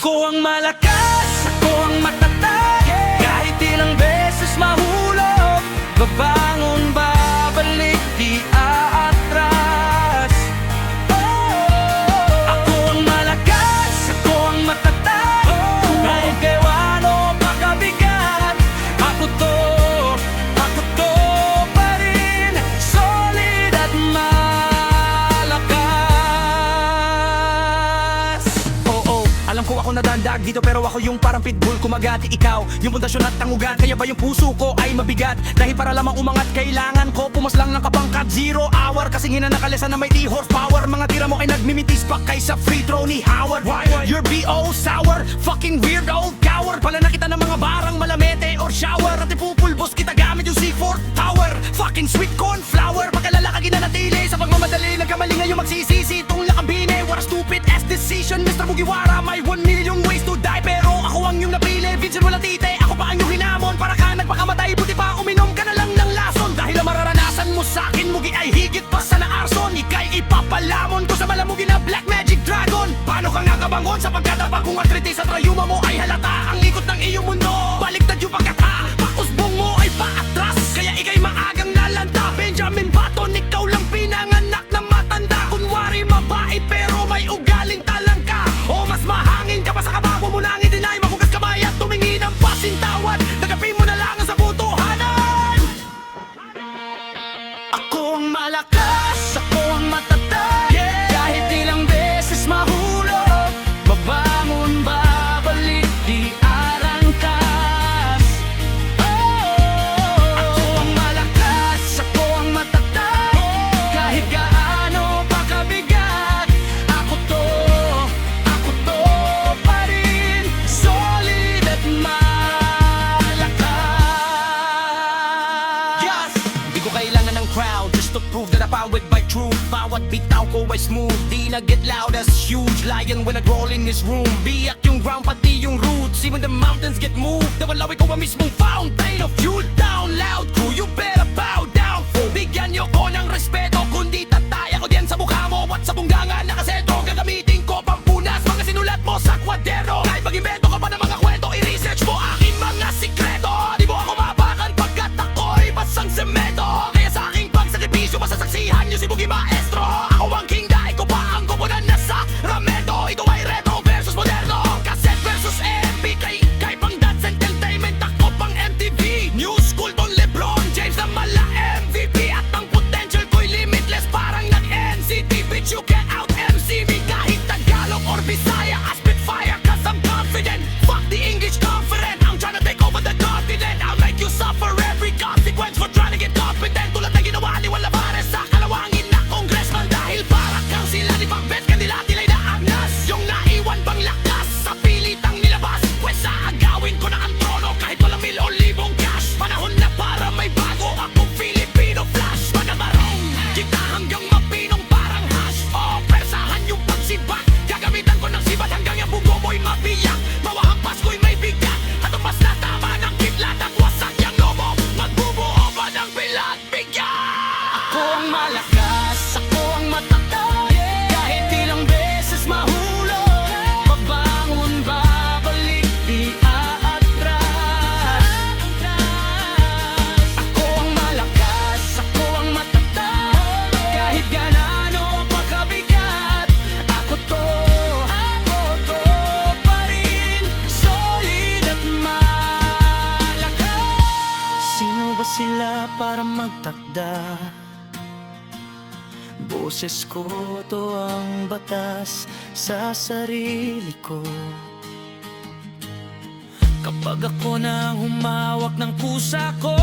Ako ang malakas, ako ang matatag, kahit ilang beses mahulog, babangon, babalik, di aatras. Ako ang malakas, ako ang matatag, kahit gaano pa kabigat. Ako to pa rin, solid at malakas. Oo, alam ko ako nadandag dito, pero ako yung parang pitbull kumagati. Ikaw, yung pundasyon at tangugan, kaya ba yung puso ko ay mabigat? Dahil para lamang umangat, kailangan ko pumaslang ng kapangkat. 0 hour, kasing hinanakalesa na may di horsepower. Mga tira mo ay nagmimitis pa kaysa free throw ni Howard. You're B.O. sour, fucking weird old coward. Pala na kita ng mga barang malamete or shower, at ipupulbos kita gamit yung C4 tower. Fucking sweet corn flour, pagkalala ka ginanatili sa pagmamadali. Nagkamali ngayon magsisisi itong lakabine. What a stupid ass decision, Mr. Mugiwara. May 1 million ways to die, pero ako ang yung napili. Vincent wala tite, ako pa ang yung hinamon. Para ka nagpakamatay, buti pa uminom ka na lang ng lason. Dahil ang mararanasan mo sa akin, Mugi, ay higit pa sa naarson. Ika'y ipapalamon ko sa malamugi na Black Magic Dragon. Paano ka nga kabangon sa pagkatapa kung artritis at rayuma mo ay halata? Ang ikot ng iyong mundo, baliktad yung pagkata. Pakusbong mo ay paatras, kaya ika'y maagang nalanta. Benjamin Button, ikaw lang pinanganak na matanda. Kunwari mabait pero may ugaling talangka. O mas mahangin ka pa sa kabago mo nang i-deny. Magugas kamay at tumingin ang pasintawad. Tagapin mo na lang ang sabutuhanan. Ako ang malakas, ako ang matatag, kahit ilang beses mahulog, babangon, babalik, di arangkas. Ako ang malakas, ako ang matatag, kahit gaano pa kabigat. Ako to pa rin, solid at malakas. Yes! Di ko kailangan ng crowd just to prove that I'm powered by truth. Bawat bitaw ko ay smooth, di na get loud as huge lion when I roll in this room. Biyak yung ground, pati yung roots, even the mountains get moved. Nawalaw ikaw ang mismong fountain of youth. Down loud crew, you better bow down fool. Bigyan niyo ko ng respeto, kundi tataya ko diyan sa mukha mo at sa bunganga na kaseto. Gagamitin ko pampunas mga sinulat mo sa kwadero. Kahit mag-invento ka pa ng mga kwento, i-research mo aking mga sikreto. Di mo ako mapakan pagkat ako'y basang semento. Kaya sa aking pagsakripisyo, masasaksihan niyo si Mugi Maestro. Ako ang king, dahil ko pa ang kupunan na sa ramento. Ito ay retro versus moderno, cassette versus MP. Kay pang Dance Entertainment, ako pang MTV. New school Don Lebron James na mala MVP. At ang potential ko'y limitless, parang nag-NCT. Bitch, you can't out-MC me. Kahit Tagalog or Bisaya, I spit fire cause I'm confident. Fuck the English confident, I'm trying to take over the continent. I'll make you suffer every consequence for trying to get competent. Tulad na ginawa ni Walabares sa kalawangin na congressman. Dahil para kang sila ni Pambet, kanila tilay na agnas. Yung naiwan bang lakas sa pilitang nilabas. Pwes sa agawin ko na ang trono kahit walang mil o libong cash. Panahon na para may bago akong Filipino flash. Panabarong kita hanggang mapinong parang hash. O persahan yung pagsibak, gagamitan ko ng sibat hanggang yung bugo mo'y mabiyak. Mawahampas ko'y may bigat, at ang mas natama ng kidlat at wasak yung lobo. Magbubuo ba ng bilat bigat? Ako ang malakas, ako ang matatag, kahit ilang beses mahulog, babangon, babalik, di aatras. Ako ang malakas, ako ang matatag, kahit gaano pa kabigat. Ako to pa rin, solid at malakas. Sino ba sila para magtakda? Boses ko, to ang batas sa sarili ko. Kapag ako na humawak ng pusa ko,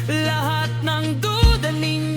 lahat ng duda ninyo